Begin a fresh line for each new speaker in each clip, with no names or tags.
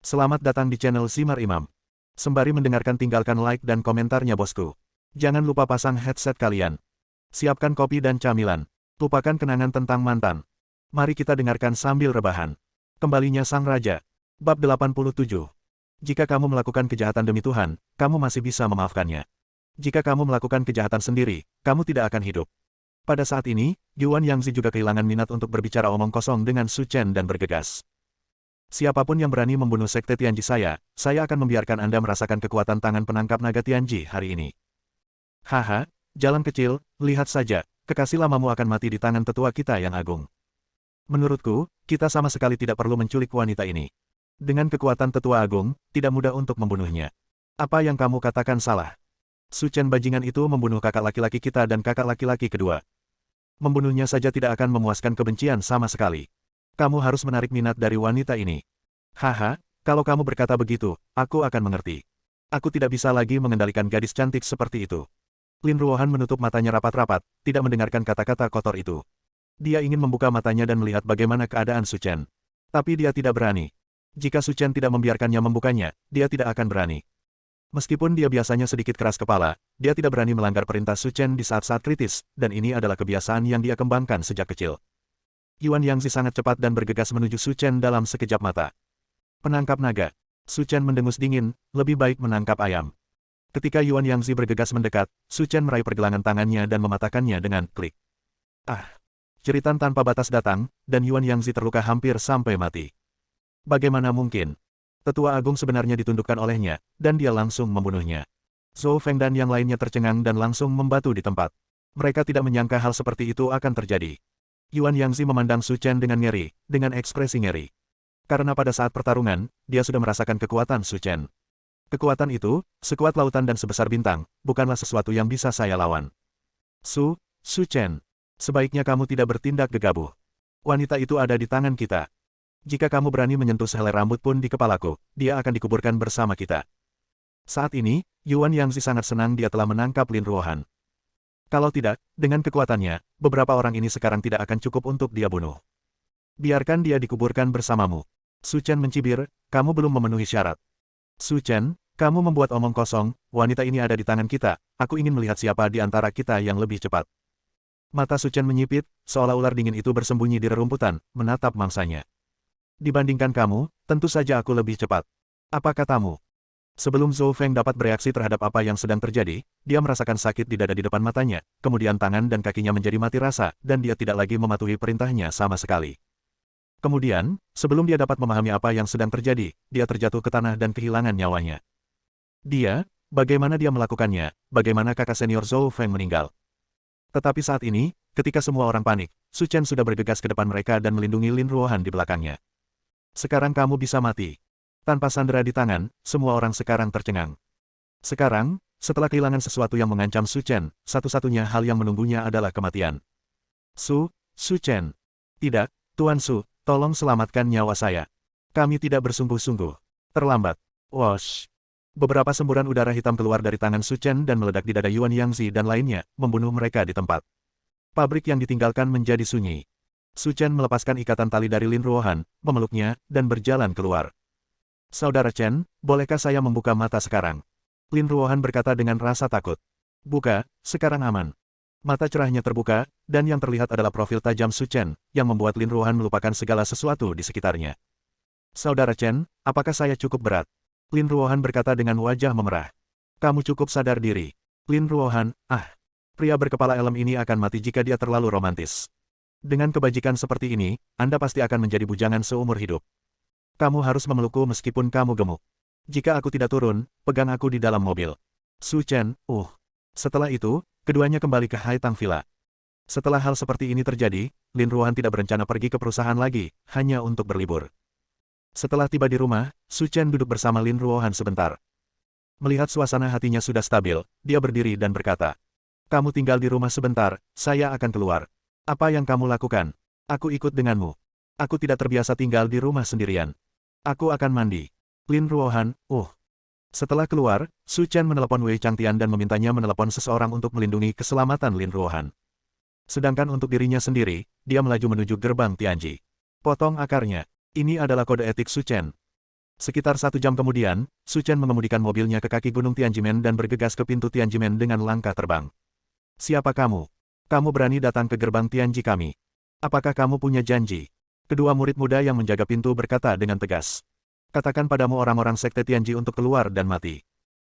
Selamat datang di channel Simar Imam. Sembari mendengarkan tinggalkan like dan komentarnya bosku. Jangan lupa pasang headset kalian. Siapkan kopi dan camilan. Lupakan kenangan tentang mantan. Mari kita dengarkan sambil rebahan. Kembalinya Sang Raja. Bab 87. Jika kamu melakukan kejahatan demi Tuhan, kamu masih bisa memaafkannya. Jika kamu melakukan kejahatan sendiri, kamu tidak akan hidup. Pada saat ini, Yuan Yangzi juga kehilangan minat untuk berbicara omong kosong dengan Su Chen dan bergegas. Siapapun yang berani membunuh sekte Tianji saya akan membiarkan Anda merasakan kekuatan tangan penangkap naga Tianji hari ini. Haha, jalan kecil, lihat saja, kekasih lamamu akan mati di tangan tetua kita yang agung. Menurutku, kita sama sekali tidak perlu menculik wanita ini. Dengan kekuatan tetua agung, tidak mudah untuk membunuhnya. Apa yang kamu katakan salah? Su Chen bajingan itu membunuh kakak laki-laki kita dan kakak laki-laki kedua. Membunuhnya saja tidak akan memuaskan kebencian sama sekali. Kamu harus menarik minat dari wanita ini. Haha, kalau kamu berkata begitu, aku akan mengerti. Aku tidak bisa lagi mengendalikan gadis cantik seperti itu. Lin Ruohan menutup matanya rapat-rapat, tidak mendengarkan kata-kata kotor itu. Dia ingin membuka matanya dan melihat bagaimana keadaan Su Chen. Tapi dia tidak berani. Jika Su Chen tidak membiarkannya membukanya, dia tidak akan berani. Meskipun dia biasanya sedikit keras kepala, dia tidak berani melanggar perintah Su Chen di saat-saat kritis, dan ini adalah kebiasaan yang dia kembangkan sejak kecil. Yuan Yangzi sangat cepat dan bergegas menuju Su Chen dalam sekejap mata. Penangkap naga. Su Chen mendengus dingin, lebih baik menangkap ayam. Ketika Yuan Yangzi bergegas mendekat, Su Chen meraih pergelangan tangannya dan mematahkannya dengan klik. Ah! Jeritan tanpa batas datang, dan Yuan Yangzi terluka hampir sampai mati. Bagaimana mungkin? Tetua Agung sebenarnya ditundukkan olehnya, dan dia langsung membunuhnya. Zhou Feng dan yang lainnya tercengang dan langsung membatu di tempat. Mereka tidak menyangka hal seperti itu akan terjadi. Yuan Yangzi memandang Su Chen dengan ngeri, dengan ekspresi ngeri. Karena pada saat pertarungan, dia sudah merasakan kekuatan Su Chen. Kekuatan itu, sekuat lautan dan sebesar bintang, bukanlah sesuatu yang bisa saya lawan. Su Chen, sebaiknya kamu tidak bertindak gegabah. Wanita itu ada di tangan kita. Jika kamu berani menyentuh sehelai rambut pun di kepalaku, dia akan dikuburkan bersama kita. Saat ini, Yuan Yangzi sangat senang dia telah menangkap Lin Ruohan. Kalau tidak, dengan kekuatannya, beberapa orang ini sekarang tidak akan cukup untuk dia bunuh. Biarkan dia dikuburkan bersamamu. Su Chen mencibir, kamu belum memenuhi syarat. Su Chen, kamu membuat omong kosong, wanita ini ada di tangan kita, aku ingin melihat siapa di antara kita yang lebih cepat. Mata Su Chen menyipit, seolah ular dingin itu bersembunyi di rerumputan, menatap mangsanya. Dibandingkan kamu, tentu saja aku lebih cepat. Apa katamu? Sebelum Zhou Feng dapat bereaksi terhadap apa yang sedang terjadi, dia merasakan sakit di dada di depan matanya, kemudian tangan dan kakinya menjadi mati rasa, dan dia tidak lagi mematuhi perintahnya sama sekali. Kemudian, sebelum dia dapat memahami apa yang sedang terjadi, dia terjatuh ke tanah dan kehilangan nyawanya. Bagaimana dia melakukannya, bagaimana kakak senior Zhou Feng meninggal. Tetapi saat ini, ketika semua orang panik, Su Chen sudah bergegas ke depan mereka dan melindungi Lin Ruohan di belakangnya. Sekarang kamu bisa mati. Tanpa sandera di tangan, semua orang sekarang tercengang. Sekarang, setelah kehilangan sesuatu yang mengancam Su Chen, satu-satunya hal yang menunggunya adalah kematian. Su Chen. Tidak, Tuan Su, tolong selamatkan nyawa saya. Kami tidak bersungguh-sungguh. Terlambat. Wosh. Beberapa semburan udara hitam keluar dari tangan Su Chen dan meledak di dada Yuan Yangzi dan lainnya, membunuh mereka di tempat. Pabrik yang ditinggalkan menjadi sunyi. Su Chen melepaskan ikatan tali dari Lin Ruohan, memeluknya, dan berjalan keluar. Saudara Chen, bolehkah saya membuka mata sekarang? Lin Ruohan berkata dengan rasa takut. Buka, sekarang aman. Mata cerahnya terbuka, dan yang terlihat adalah profil tajam Su Chen, yang membuat Lin Ruohan melupakan segala sesuatu di sekitarnya. Saudara Chen, apakah saya cukup berat? Lin Ruohan berkata dengan wajah memerah. Kamu cukup sadar diri. Lin Ruohan, pria berkepala elem ini akan mati jika dia terlalu romantis. Dengan kebajikan seperti ini, Anda pasti akan menjadi bujangan seumur hidup. Kamu harus memelukku meskipun kamu gemuk. Jika aku tidak turun, pegang aku di dalam mobil. Su Chen, Setelah itu, keduanya kembali ke Haitang Villa. Setelah hal seperti ini terjadi, Lin Ruohan tidak berencana pergi ke perusahaan lagi, hanya untuk berlibur. Setelah tiba di rumah, Su Chen duduk bersama Lin Ruohan sebentar. Melihat suasana hatinya sudah stabil, dia berdiri dan berkata, kamu tinggal di rumah sebentar, saya akan keluar. Apa yang kamu lakukan? Aku ikut denganmu. Aku tidak terbiasa tinggal di rumah sendirian. Aku akan mandi. Lin Ruohan, Setelah keluar, Su Chen menelepon Wei Changtian dan memintanya menelepon seseorang untuk melindungi keselamatan Lin Ruohan. Sedangkan untuk dirinya sendiri, dia melaju menuju gerbang Tianji. Potong akarnya. Ini adalah kode etik Su Chen. Sekitar 1 jam kemudian, Su Chen mengemudikan mobilnya ke kaki Gunung Tianjimen dan bergegas ke pintu Tianjimen dengan langkah terbang. Siapa kamu? Kamu berani datang ke gerbang Tianji kami. Apakah kamu punya janji? Kedua murid muda yang menjaga pintu berkata dengan tegas. Katakan padamu orang-orang sekte Tianji untuk keluar dan mati.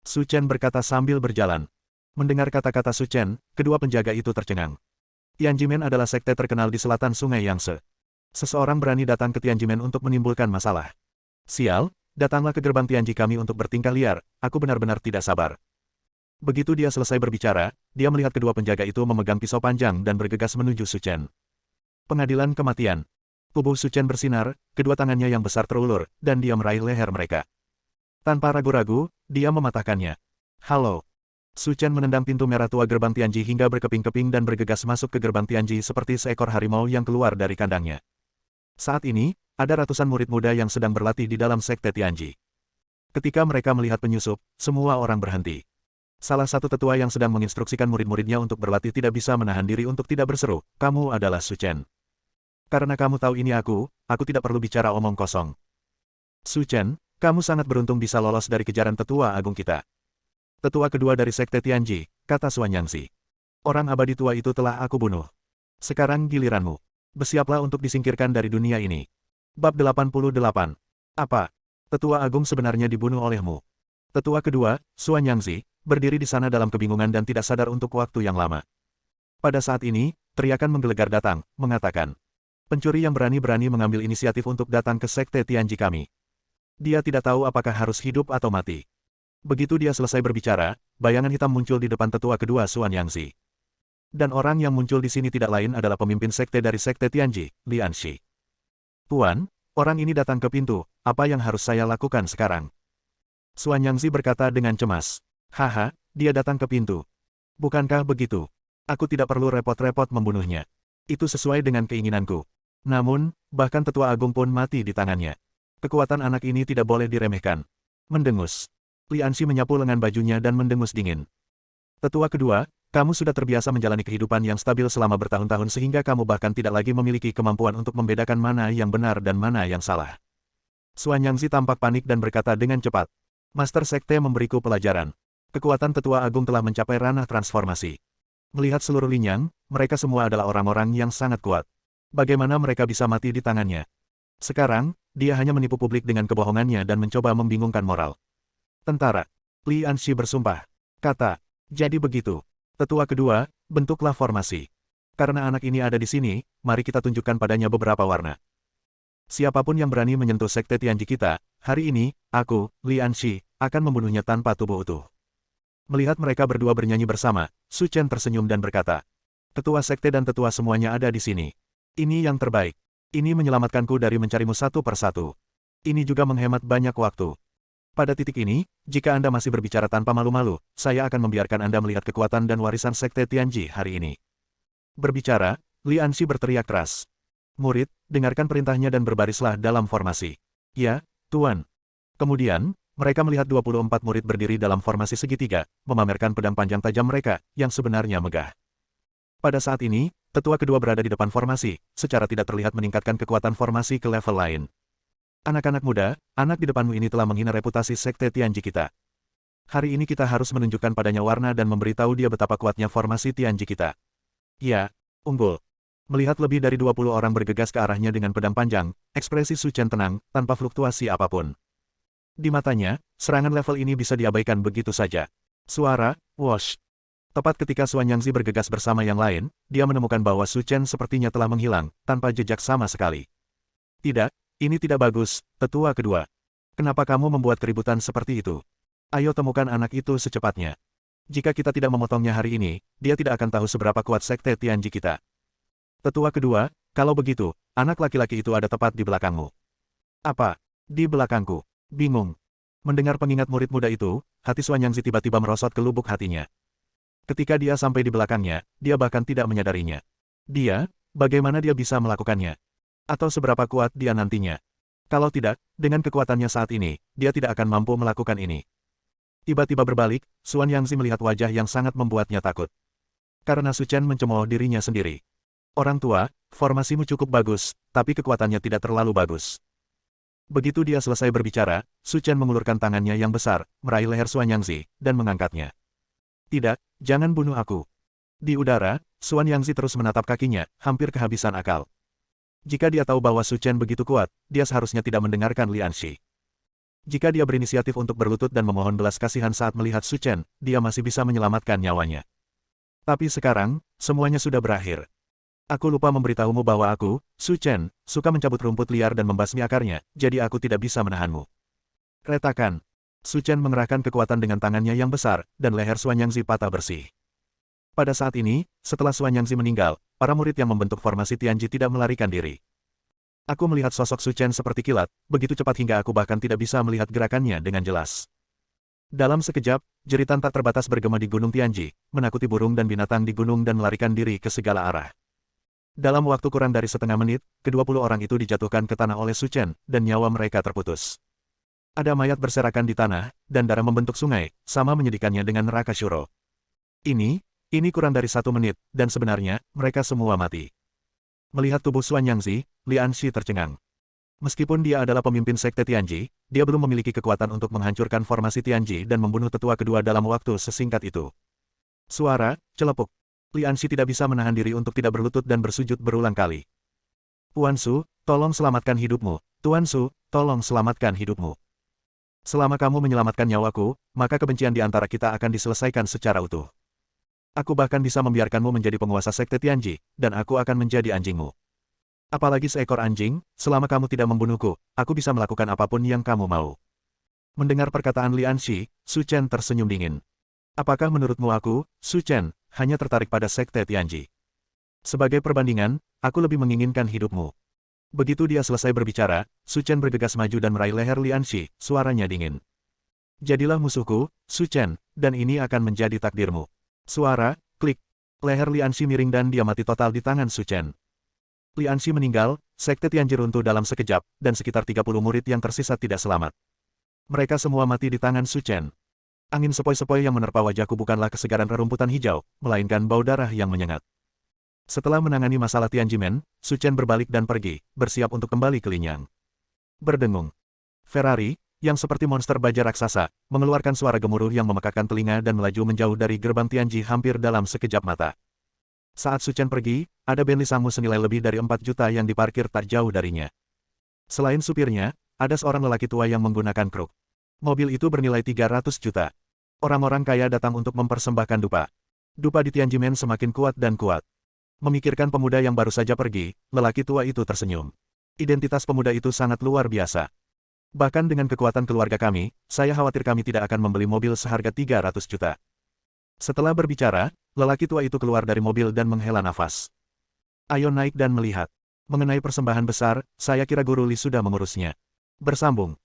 Su Chen berkata sambil berjalan. Mendengar kata-kata Su Chen, kedua penjaga itu tercengang. Tianjimen adalah sekte terkenal di selatan Sungai Yangtze. Seseorang berani datang ke Tianjimen untuk menimbulkan masalah. Sial, datanglah ke gerbang Tianji kami untuk bertingkah liar, aku benar-benar tidak sabar. Begitu dia selesai berbicara, dia melihat kedua penjaga itu memegang pisau panjang dan bergegas menuju Su Chen. Pengadilan kematian. Tubuh Su Chen bersinar, kedua tangannya yang besar terulur, dan dia meraih leher mereka. Tanpa ragu-ragu, dia mematahkannya. Halo. Su Chen menendang pintu merah tua gerbang Tianji hingga berkeping-keping dan bergegas masuk ke gerbang Tianji seperti seekor harimau yang keluar dari kandangnya. Saat ini, ada ratusan murid muda yang sedang berlatih di dalam sekte Tianji. Ketika mereka melihat penyusup, semua orang berhenti. Salah satu tetua yang sedang menginstruksikan murid-muridnya untuk berlatih tidak bisa menahan diri untuk tidak berseru, "Kamu adalah Su Chen. Karena kamu tahu ini aku tidak perlu bicara omong kosong. Su Chen, kamu sangat beruntung bisa lolos dari kejaran tetua agung kita." Tetua kedua dari sekte Tianji, kata Xuanyangzi. Orang abadi tua itu telah aku bunuh. Sekarang giliranmu. Bersiaplah untuk disingkirkan dari dunia ini. Bab 88. Apa? Tetua agung sebenarnya dibunuh olehmu. Tetua kedua, Xuanyangzi, berdiri di sana dalam kebingungan dan tidak sadar untuk waktu yang lama. Pada saat ini, teriakan menggelegar datang, mengatakan. Pencuri yang berani-berani mengambil inisiatif untuk datang ke sekte Tianji kami. Dia tidak tahu apakah harus hidup atau mati. Begitu dia selesai berbicara, bayangan hitam muncul di depan tetua kedua Xuanyangzi. Dan orang yang muncul di sini tidak lain adalah pemimpin sekte dari sekte Tianji, Lian Shi. Tuan, orang ini datang ke pintu, apa yang harus saya lakukan sekarang? Xuanyangzi berkata dengan cemas. Haha, dia datang ke pintu. Bukankah begitu? Aku tidak perlu repot-repot membunuhnya. Itu sesuai dengan keinginanku. Namun, bahkan tetua agung pun mati di tangannya. Kekuatan anak ini tidak boleh diremehkan. Mendengus. Lian Shi menyapu lengan bajunya dan mendengus dingin. Tetua kedua, kamu sudah terbiasa menjalani kehidupan yang stabil selama bertahun-tahun sehingga kamu bahkan tidak lagi memiliki kemampuan untuk membedakan mana yang benar dan mana yang salah. Xuanyangzi tampak panik dan berkata dengan cepat. Master Sekte memberiku pelajaran. Kekuatan tetua agung telah mencapai ranah transformasi. Melihat seluruh Linyang, mereka semua adalah orang-orang yang sangat kuat. Bagaimana mereka bisa mati di tangannya? Sekarang, dia hanya menipu publik dengan kebohongannya dan mencoba membingungkan moral. Tentara. Lian Shi bersumpah. Kata. Jadi begitu. Tetua kedua, bentuklah formasi. Karena anak ini ada di sini, mari kita tunjukkan padanya beberapa warna. Siapapun yang berani menyentuh sekte Tianji kita, hari ini, aku, Lian Shi, akan membunuhnya tanpa tubuh utuh. Melihat mereka berdua bernyanyi bersama, Su Chen tersenyum dan berkata, Tetua sekte dan tetua semuanya ada di sini. Ini yang terbaik. Ini menyelamatkanku dari mencarimu satu persatu. Ini juga menghemat banyak waktu. Pada titik ini, jika Anda masih berbicara tanpa malu-malu, saya akan membiarkan Anda melihat kekuatan dan warisan sekte Tianji hari ini. Berbicara, Lian Shi berteriak keras. Murid, dengarkan perintahnya dan berbarislah dalam formasi. Ya, Tuan. Kemudian, mereka melihat 24 murid berdiri dalam formasi segitiga, memamerkan pedang panjang tajam mereka, yang sebenarnya megah. Pada saat ini, tetua kedua berada di depan formasi, secara tidak terlihat meningkatkan kekuatan formasi ke level lain. Anak-anak muda, anak di depanmu ini telah menghina reputasi sekte Tianji kita. Hari ini kita harus menunjukkan padanya warna dan memberitahu dia betapa kuatnya formasi Tianji kita. Ya, unggul. Melihat lebih dari 20 orang bergegas ke arahnya dengan pedang panjang, ekspresi Su Chen tenang, tanpa fluktuasi apapun. Di matanya, serangan level ini bisa diabaikan begitu saja. Suara, whoosh. Tepat ketika Xuanyangzi bergegas bersama yang lain, dia menemukan bahwa Su Chen sepertinya telah menghilang, tanpa jejak sama sekali. Tidak. Ini tidak bagus, tetua kedua. Kenapa kamu membuat keributan seperti itu? Ayo temukan anak itu secepatnya. Jika kita tidak memotongnya hari ini, dia tidak akan tahu seberapa kuat sekte Tianji kita. Tetua kedua, kalau begitu, anak laki-laki itu ada tepat di belakangmu. Apa? Di belakangku. Bingung. Mendengar pengingat murid muda itu, hati Xuanyangzi tiba-tiba merosot ke lubuk hatinya. Ketika dia sampai di belakangnya, dia bahkan tidak menyadarinya. Dia, bagaimana dia bisa melakukannya? Atau seberapa kuat dia nantinya. Kalau tidak, dengan kekuatannya saat ini, dia tidak akan mampu melakukan ini. Tiba-tiba berbalik, Xuanyangzi melihat wajah yang sangat membuatnya takut. Karena Su Chen mencemooh dirinya sendiri. Orang tua, formasimu cukup bagus, tapi kekuatannya tidak terlalu bagus. Begitu dia selesai berbicara, Su Chen mengulurkan tangannya yang besar, meraih leher Xuan Yangzi, dan mengangkatnya. Tidak, jangan bunuh aku. Di udara, Xuan Yangzi terus menatap kakinya, hampir kehabisan akal. Jika dia tahu bahwa Su Chen begitu kuat, dia seharusnya tidak mendengarkan Lian Xi. Jika dia berinisiatif untuk berlutut dan memohon belas kasihan saat melihat Su Chen, dia masih bisa menyelamatkan nyawanya. Tapi sekarang, semuanya sudah berakhir. Aku lupa memberitahumu bahwa aku, Su Chen, suka mencabut rumput liar dan membasmi akarnya, jadi aku tidak bisa menahanmu. Retakan. Su Chen mengerahkan kekuatan dengan tangannya yang besar, dan leher Xuan Yangzi patah bersih. Pada saat ini, setelah Xuan Yangzi meninggal, para murid yang membentuk formasi Tianji tidak melarikan diri. Aku melihat sosok Su Chen seperti kilat, begitu cepat hingga aku bahkan tidak bisa melihat gerakannya dengan jelas. Dalam sekejap, jeritan tak terbatas bergema di Gunung Tianji, menakuti burung dan binatang di gunung dan melarikan diri ke segala arah. Dalam waktu kurang dari setengah menit, ke-20 orang itu dijatuhkan ke tanah oleh Su Chen, dan nyawa mereka terputus. Ada mayat berserakan di tanah, dan darah membentuk sungai, sama menyedihkannya dengan neraka Shuro. Ini kurang dari 1 menit, dan sebenarnya, mereka semua mati. Melihat tubuh Xuan Yangzi, Lian Xi tercengang. Meskipun dia adalah pemimpin sekte Tianji, dia belum memiliki kekuatan untuk menghancurkan formasi Tianji dan membunuh tetua kedua dalam waktu sesingkat itu. Suara, celepuk. Lian Xi tidak bisa menahan diri untuk tidak berlutut dan bersujud berulang kali. Tuan Su, tolong selamatkan hidupmu. Tuan Su, tolong selamatkan hidupmu. Selama kamu menyelamatkan nyawaku, maka kebencian di antara kita akan diselesaikan secara utuh. Aku bahkan bisa membiarkanmu menjadi penguasa sekte Tianji, dan aku akan menjadi anjingmu. Apalagi seekor anjing, selama kamu tidak membunuhku, aku bisa melakukan apapun yang kamu mau. Mendengar perkataan Lian Xi, Su Chen tersenyum dingin. Apakah menurutmu aku, Su Chen, hanya tertarik pada sekte Tianji? Sebagai perbandingan, aku lebih menginginkan hidupmu. Begitu dia selesai berbicara, Su Chen bergegas maju dan meraih leher Lian Xi, suaranya dingin. Jadilah musuhku, Su Chen, dan ini akan menjadi takdirmu. Suara, klik. Leher Lian Xi miring dan dia mati total di tangan Su Chen. Lian Xi meninggal, sekte Tianji runtuh dalam sekejap, dan sekitar 30 murid yang tersisa tidak selamat. Mereka semua mati di tangan Su Chen. Angin sepoi-sepoi yang menerpa wajahku bukanlah kesegaran rerumputan hijau, melainkan bau darah yang menyengat. Setelah menangani masalah Tianjimen, Su Chen berbalik dan pergi, bersiap untuk kembali ke Linyang. Berdengung. Ferrari, yang seperti monster baja raksasa, mengeluarkan suara gemuruh yang memekakkan telinga dan melaju menjauh dari gerbang Tianji hampir dalam sekejap mata. Saat Su Chen pergi, ada Bentley Sangmu senilai lebih dari 4 juta yang diparkir tak jauh darinya. Selain supirnya, ada seorang lelaki tua yang menggunakan kruk. Mobil itu bernilai 300 juta. Orang-orang kaya datang untuk mempersembahkan dupa. Dupa di Tianjimen semakin kuat dan kuat. Memikirkan pemuda yang baru saja pergi, lelaki tua itu tersenyum. Identitas pemuda itu sangat luar biasa. Bahkan dengan kekuatan keluarga kami, saya khawatir kami tidak akan membeli mobil seharga 300 juta. Setelah berbicara, lelaki tua itu keluar dari mobil dan menghela nafas. Ayo naik dan melihat. Mengenai persembahan besar, saya kira Guru Li sudah mengurusnya. Bersambung.